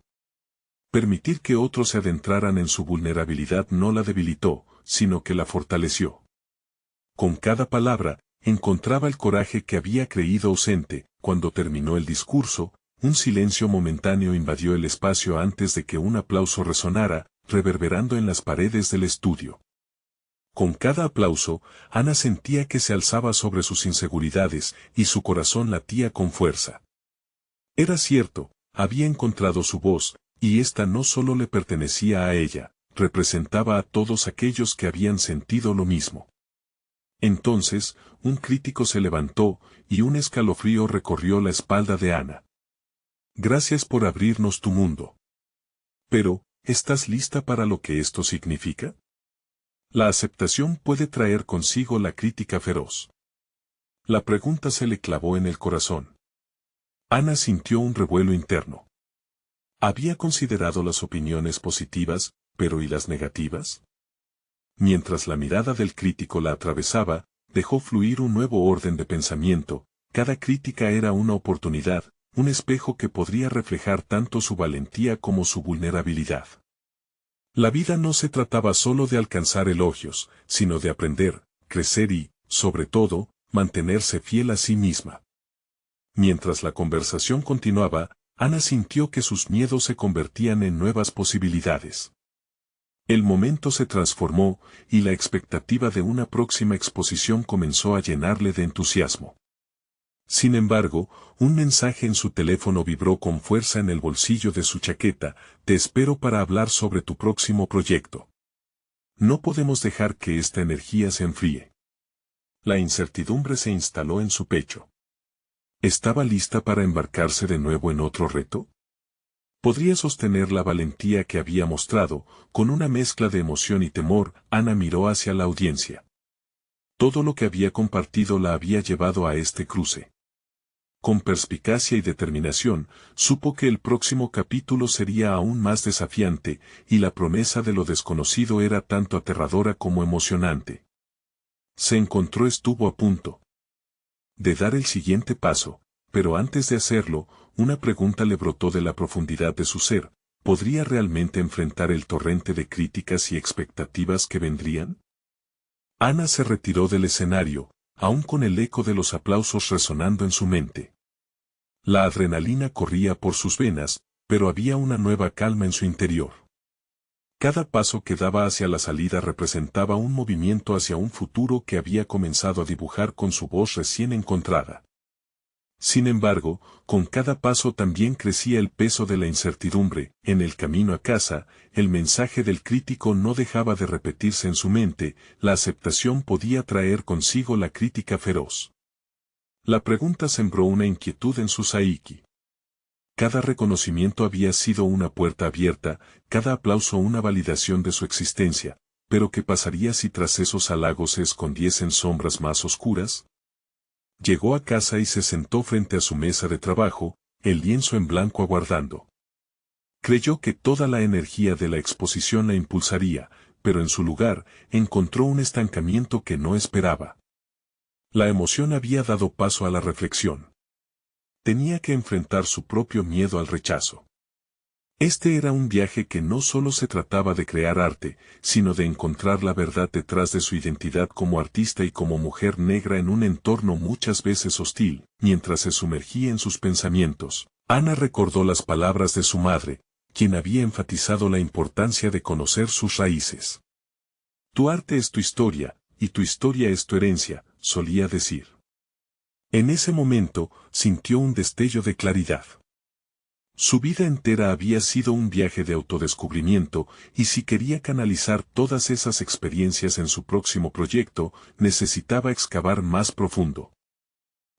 Permitir que otros se adentraran en su vulnerabilidad no la debilitó, sino que la fortaleció. Con cada palabra, encontraba el coraje que había creído ausente. Cuando terminó el discurso, un silencio momentáneo invadió el espacio antes de que un aplauso resonara, reverberando en las paredes del estudio. Con cada aplauso, Ana sentía que se alzaba sobre sus inseguridades y su corazón latía con fuerza. Era cierto, había encontrado su voz, y ésta no solo le pertenecía a ella, representaba a todos aquellos que habían sentido lo mismo. Entonces, un crítico se levantó, y un escalofrío recorrió la espalda de Ana. Gracias por abrirnos tu mundo. Pero, ¿estás lista para lo que esto significa? La aceptación puede traer consigo la crítica feroz. La pregunta se le clavó en el corazón. Ana sintió un revuelo interno. Había considerado las opiniones positivas, pero ¿y las negativas? Mientras la mirada del crítico la atravesaba, dejó fluir un nuevo orden de pensamiento. Cada crítica era una oportunidad, un espejo que podría reflejar tanto su valentía como su vulnerabilidad. La vida no se trataba solo de alcanzar elogios, sino de aprender, crecer y, sobre todo, mantenerse fiel a sí misma. Mientras la conversación continuaba, Ana sintió que sus miedos se convertían en nuevas posibilidades. El momento se transformó, y la expectativa de una próxima exposición comenzó a llenarle de entusiasmo. Sin embargo, un mensaje en su teléfono vibró con fuerza en el bolsillo de su chaqueta: te espero para hablar sobre tu próximo proyecto. No podemos dejar que esta energía se enfríe. La incertidumbre se instaló en su pecho. ¿Estaba lista para embarcarse de nuevo en otro reto? ¿Podría sostener la valentía que había mostrado? Con una mezcla de emoción y temor, Ana miró hacia la audiencia. Todo lo que había compartido la había llevado a este cruce. Con perspicacia y determinación, supo que el próximo capítulo sería aún más desafiante, y la promesa de lo desconocido era tanto aterradora como emocionante. Estuvo a punto de dar el siguiente paso, pero antes de hacerlo, una pregunta le brotó de la profundidad de su ser: ¿podría realmente enfrentar el torrente de críticas y expectativas que vendrían? Ana se retiró del escenario, aún con el eco de los aplausos resonando en su mente. La adrenalina corría por sus venas, pero había una nueva calma en su interior. Cada paso que daba hacia la salida representaba un movimiento hacia un futuro que había comenzado a dibujar con su voz recién encontrada. Sin embargo, con cada paso también crecía el peso de la incertidumbre. En el camino a casa, el mensaje del crítico no dejaba de repetirse en su mente: la aceptación podía traer consigo la crítica feroz. La pregunta sembró una inquietud en su psique. Cada reconocimiento había sido una puerta abierta, cada aplauso una validación de su existencia, pero ¿qué pasaría si tras esos halagos se escondiesen sombras más oscuras? Llegó a casa y se sentó frente a su mesa de trabajo, el lienzo en blanco aguardando. Creyó que toda la energía de la exposición la impulsaría, pero en su lugar, encontró un estancamiento que no esperaba. La emoción había dado paso a la reflexión. Tenía que enfrentar su propio miedo al rechazo. Este era un viaje que no solo se trataba de crear arte, sino de encontrar la verdad detrás de su identidad como artista y como mujer negra en un entorno muchas veces hostil. Mientras se sumergía en sus pensamientos, Ana recordó las palabras de su madre, quien había enfatizado la importancia de conocer sus raíces. Tu arte es tu historia, y tu historia es tu herencia, solía decir. En ese momento, sintió un destello de claridad. Su vida entera había sido un viaje de autodescubrimiento, y si quería canalizar todas esas experiencias en su próximo proyecto, necesitaba excavar más profundo.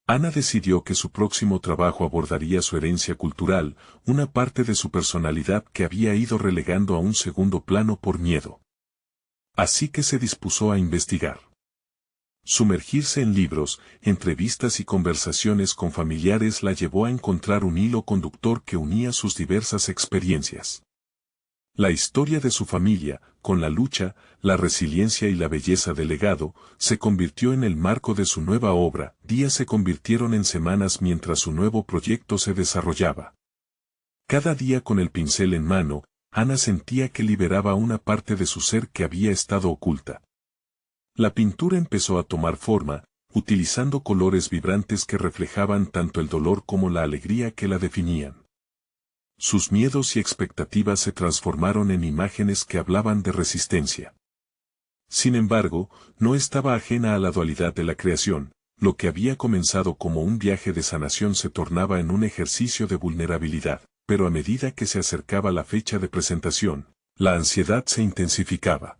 Ana decidió que su próximo trabajo abordaría su herencia cultural, una parte de su personalidad que había ido relegando a un segundo plano por miedo. Así que se dispuso a investigar. Sumergirse en libros, entrevistas y conversaciones con familiares la llevó a encontrar un hilo conductor que unía sus diversas experiencias. La historia de su familia, con la lucha, la resiliencia y la belleza del legado, se convirtió en el marco de su nueva obra. Días se convirtieron en semanas mientras su nuevo proyecto se desarrollaba. Cada día con el pincel en mano, Ana sentía que liberaba una parte de su ser que había estado oculta. La pintura empezó a tomar forma, utilizando colores vibrantes que reflejaban tanto el dolor como la alegría que la definían. Sus miedos y expectativas se transformaron en imágenes que hablaban de resistencia. Sin embargo, no estaba ajena a la dualidad de la creación. Lo que había comenzado como un viaje de sanación se tornaba en un ejercicio de vulnerabilidad, pero a medida que se acercaba la fecha de presentación, la ansiedad se intensificaba.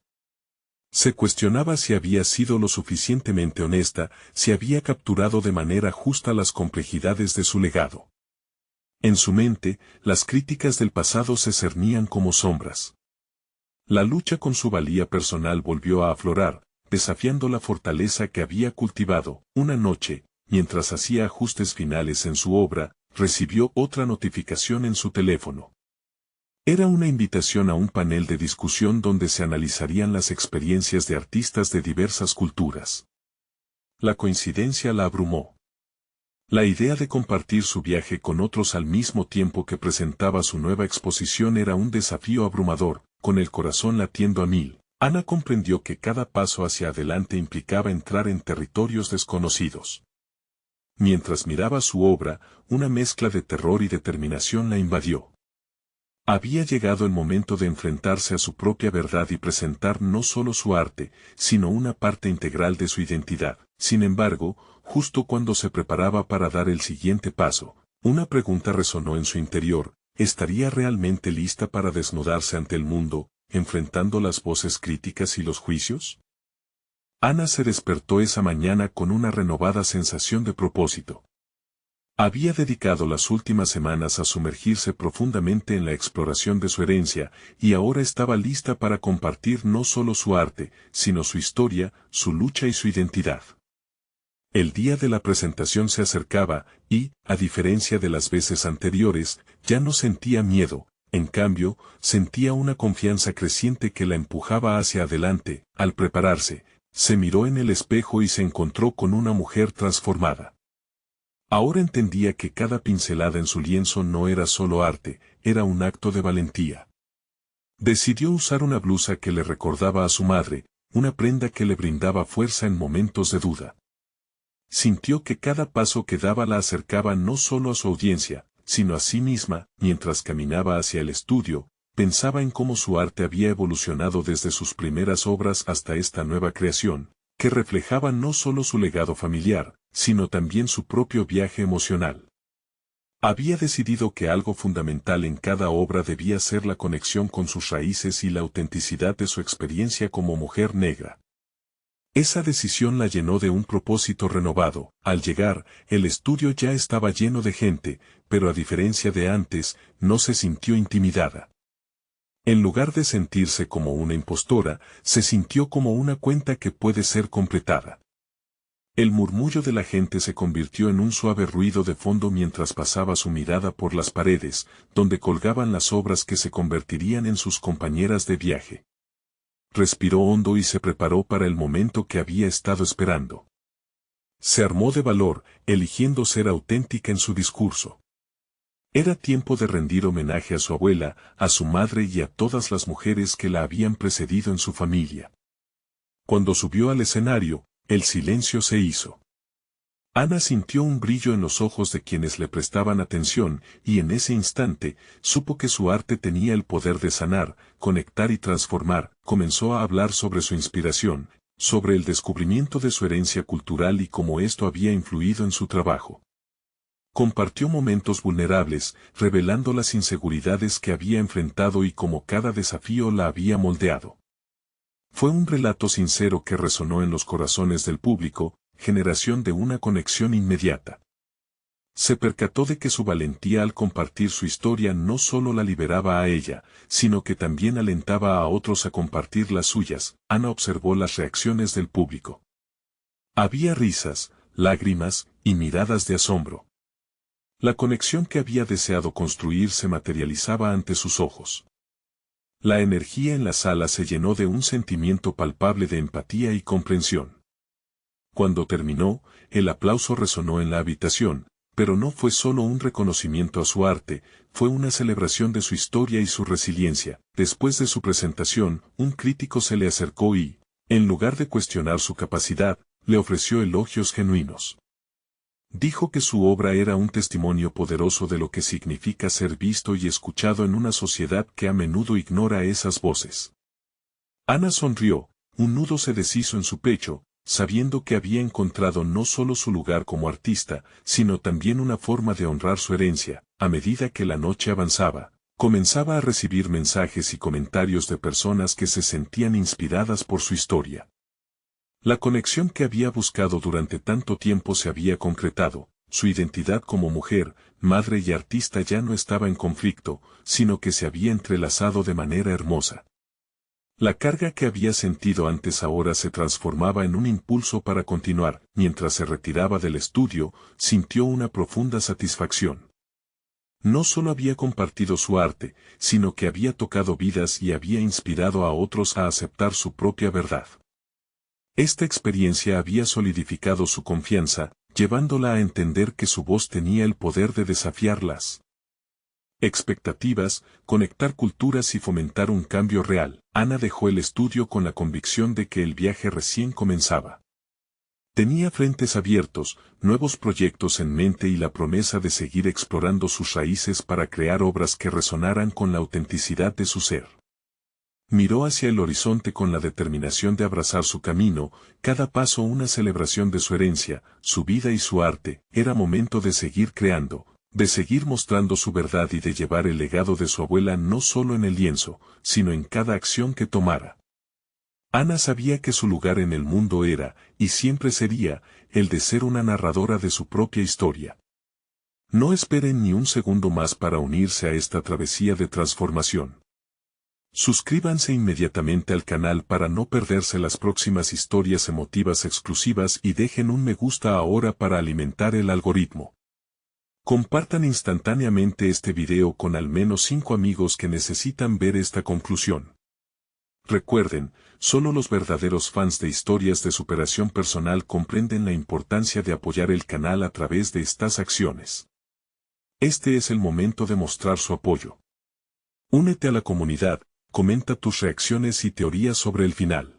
Se cuestionaba si había sido lo suficientemente honesta, si había capturado de manera justa las complejidades de su legado. En su mente, las críticas del pasado se cernían como sombras. La lucha con su valía personal volvió a aflorar, desafiando la fortaleza que había cultivado. Una noche, mientras hacía ajustes finales en su obra, recibió otra notificación en su teléfono. Era una invitación a un panel de discusión donde se analizarían las experiencias de artistas de diversas culturas. La coincidencia la abrumó. La idea de compartir su viaje con otros al mismo tiempo que presentaba su nueva exposición era un desafío abrumador. Con el corazón latiendo a mil, Ana comprendió que cada paso hacia adelante implicaba entrar en territorios desconocidos. Mientras miraba su obra, una mezcla de terror y determinación la invadió. Había llegado el momento de enfrentarse a su propia verdad y presentar no solo su arte, sino una parte integral de su identidad. Sin embargo, justo cuando se preparaba para dar el siguiente paso, una pregunta resonó en su interior: ¿estaría realmente lista para desnudarse ante el mundo, enfrentando las voces críticas y los juicios? Ana se despertó esa mañana con una renovada sensación de propósito. Había dedicado las últimas semanas a sumergirse profundamente en la exploración de su herencia, y ahora estaba lista para compartir no solo su arte, sino su historia, su lucha y su identidad. El día de la presentación se acercaba, y, a diferencia de las veces anteriores, ya no sentía miedo, en cambio, sentía una confianza creciente que la empujaba hacia adelante. Al prepararse, se miró en el espejo y se encontró con una mujer transformada. Ahora entendía que cada pincelada en su lienzo no era solo arte, era un acto de valentía. Decidió usar una blusa que le recordaba a su madre, una prenda que le brindaba fuerza en momentos de duda. Sintió que cada paso que daba la acercaba no solo a su audiencia, sino a sí misma. Mientras caminaba hacia el estudio, pensaba en cómo su arte había evolucionado desde sus primeras obras hasta esta nueva creación, que reflejaba no solo su legado familiar, sino también su propio viaje emocional. Había decidido que algo fundamental en cada obra debía ser la conexión con sus raíces y la autenticidad de su experiencia como mujer negra. Esa decisión la llenó de un propósito renovado. Al llegar, el estudio ya estaba lleno de gente, pero a diferencia de antes, no se sintió intimidada. En lugar de sentirse como una impostora, se sintió como una cuenta que puede ser completada. El murmullo de la gente se convirtió en un suave ruido de fondo mientras pasaba su mirada por las paredes, donde colgaban las obras que se convertirían en sus compañeras de viaje. Respiró hondo y se preparó para el momento que había estado esperando. Se armó de valor, eligiendo ser auténtica en su discurso. Era tiempo de rendir homenaje a su abuela, a su madre y a todas las mujeres que la habían precedido en su familia. Cuando subió al escenario, el silencio se hizo. Ana sintió un brillo en los ojos de quienes le prestaban atención, y en ese instante, supo que su arte tenía el poder de sanar, conectar y transformar. Comenzó a hablar sobre su inspiración, sobre el descubrimiento de su herencia cultural y cómo esto había influido en su trabajo. Compartió momentos vulnerables, revelando las inseguridades que había enfrentado y cómo cada desafío la había moldeado. Fue un relato sincero que resonó en los corazones del público, generación de una conexión inmediata. Se percató de que su valentía al compartir su historia no solo la liberaba a ella, sino que también alentaba a otros a compartir las suyas. Ana observó las reacciones del público. Había risas, lágrimas y miradas de asombro. La conexión que había deseado construir se materializaba ante sus ojos. La energía en la sala se llenó de un sentimiento palpable de empatía y comprensión. Cuando terminó, el aplauso resonó en la habitación, pero no fue solo un reconocimiento a su arte, fue una celebración de su historia y su resiliencia. Después de su presentación, un crítico se le acercó y, en lugar de cuestionar su capacidad, le ofreció elogios genuinos. Dijo que su obra era un testimonio poderoso de lo que significa ser visto y escuchado en una sociedad que a menudo ignora esas voces. Ana sonrió, un nudo se deshizo en su pecho, sabiendo que había encontrado no solo su lugar como artista, sino también una forma de honrar su herencia. A medida que la noche avanzaba, comenzaba a recibir mensajes y comentarios de personas que se sentían inspiradas por su historia. La conexión que había buscado durante tanto tiempo se había concretado, su identidad como mujer, madre y artista ya no estaba en conflicto, sino que se había entrelazado de manera hermosa. La carga que había sentido antes ahora se transformaba en un impulso para continuar. Mientras se retiraba del estudio, sintió una profunda satisfacción. No solo había compartido su arte, sino que había tocado vidas y había inspirado a otros a aceptar su propia verdad. Esta experiencia había solidificado su confianza, llevándola a entender que su voz tenía el poder de desafiar las expectativas, conectar culturas y fomentar un cambio real. Ana dejó el estudio con la convicción de que el viaje recién comenzaba. Tenía frentes abiertos, nuevos proyectos en mente y la promesa de seguir explorando sus raíces para crear obras que resonaran con la autenticidad de su ser. Miró hacia el horizonte con la determinación de abrazar su camino, cada paso una celebración de su herencia, su vida y su arte. Era momento de seguir creando, de seguir mostrando su verdad y de llevar el legado de su abuela no solo en el lienzo, sino en cada acción que tomara. Ana sabía que su lugar en el mundo era, y siempre sería, el de ser una narradora de su propia historia. No esperen ni un segundo más para unirse a esta travesía de transformación. Suscríbanse inmediatamente al canal para no perderse las próximas historias emotivas exclusivas y dejen un me gusta ahora para alimentar el algoritmo. Compartan instantáneamente este video con al menos 5 amigos que necesitan ver esta conclusión. Recuerden, solo los verdaderos fans de historias de superación personal comprenden la importancia de apoyar el canal a través de estas acciones. Este es el momento de mostrar su apoyo. Únete a la comunidad, comenta tus reacciones y teorías sobre el final.